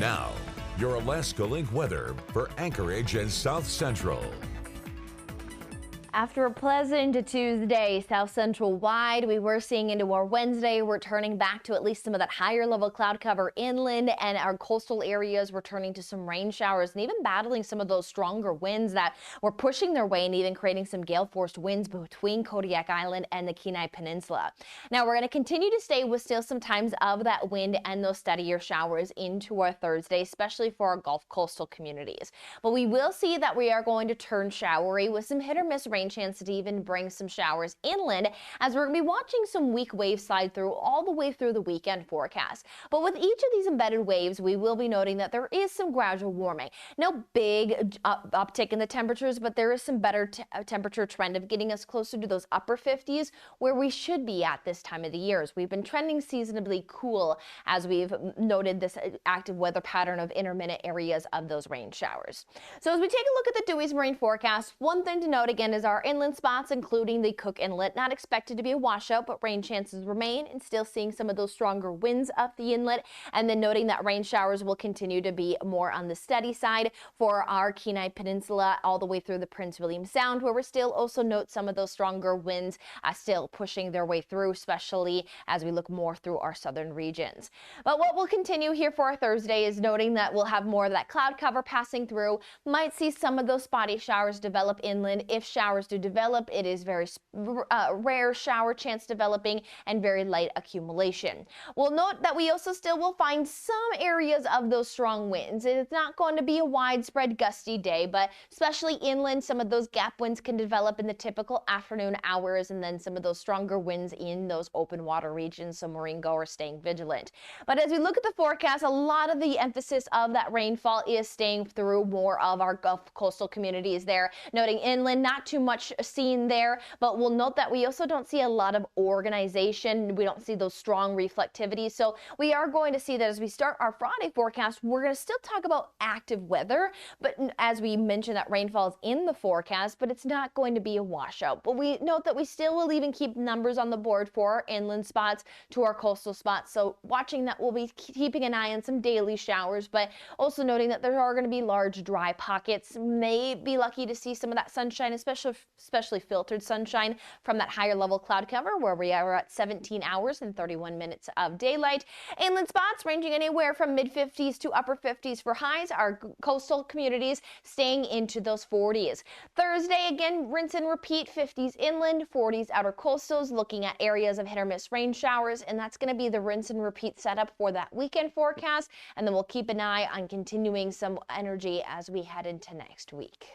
Now, your Alaska Link weather for Anchorage and South Central. After a pleasant Tuesday, South Central wide, we were seeing into our Wednesday, returning back to at least some of that higher level cloud cover inland, and our coastal areas returning to some rain showers and even battling some of those stronger winds that were pushing their way and even creating some gale force winds between Kodiak Island and the Kenai Peninsula. Now we're going to continue to stay with still some times of that wind and those steadier showers into our Thursday, especially for our Gulf coastal communities. But we will see that we are going to turn showery with some hit or miss rain chance to even bring some showers inland, as we're going to be watching some weak waves slide through all the way through the weekend forecast. But with each of these embedded waves, we will be noting that there is some gradual warming. No big uptick in the temperatures, but there is some better temperature trend of getting us closer to those upper 50s where we should be at this time of the year, as we've been trending seasonably cool as we've noted this active weather pattern of intermittent areas of those rain showers. So as we take a look at the Dewey's Marine forecast, one thing to note again is our inland spots, including the Cook Inlet, not expected to be a washout, but rain chances remain, and still seeing some of those stronger winds up the inlet. And then noting that rain showers will continue to be more on the steady side for our Kenai Peninsula all the way through the Prince William Sound, where we still also note some of those stronger winds still pushing their way through, especially as we look more through our southern regions. But what will continue here for our Thursday is noting that we'll have more of that cloud cover passing through. Might see some of those spotty showers develop inland. If showers do develop, it is very rare shower chance developing and very light accumulation. We'll note that we also still will find some areas of those strong winds. It's not going to be a widespread gusty day, but especially inland, some of those gap winds can develop in the typical afternoon hours, and then some of those stronger winds in those open water regions, so marine goers staying vigilant. But as we look at the forecast, a lot of the emphasis of that rainfall is staying through more of our Gulf coastal communities there, noting inland, not too much seen there, but we'll note that we also don't see a lot of organization. We don't see those strong reflectivity. So we are going to see that as we start our Friday forecast, we're going to still talk about active weather, but as we mentioned, that rainfall is in the forecast, but it's not going to be a washout. But we note that we still will even keep numbers on the board for our inland spots to our coastal spots. So watching that, we'll be keeping an eye on some daily showers, but also noting that there are going to be large dry pockets. May be lucky to see some of that sunshine, especially filtered sunshine from that higher level cloud cover, where we are at 17 hours and 31 minutes of daylight. Inland spots ranging anywhere from mid 50s to upper 50s for highs. Our coastal communities staying into those 40s. Thursday, again, rinse and repeat, 50s inland, 40s outer coastals, looking at areas of hit or miss rain showers, and that's going to be the rinse and repeat setup for that weekend forecast. And then we'll keep an eye on continuing some energy as we head into next week.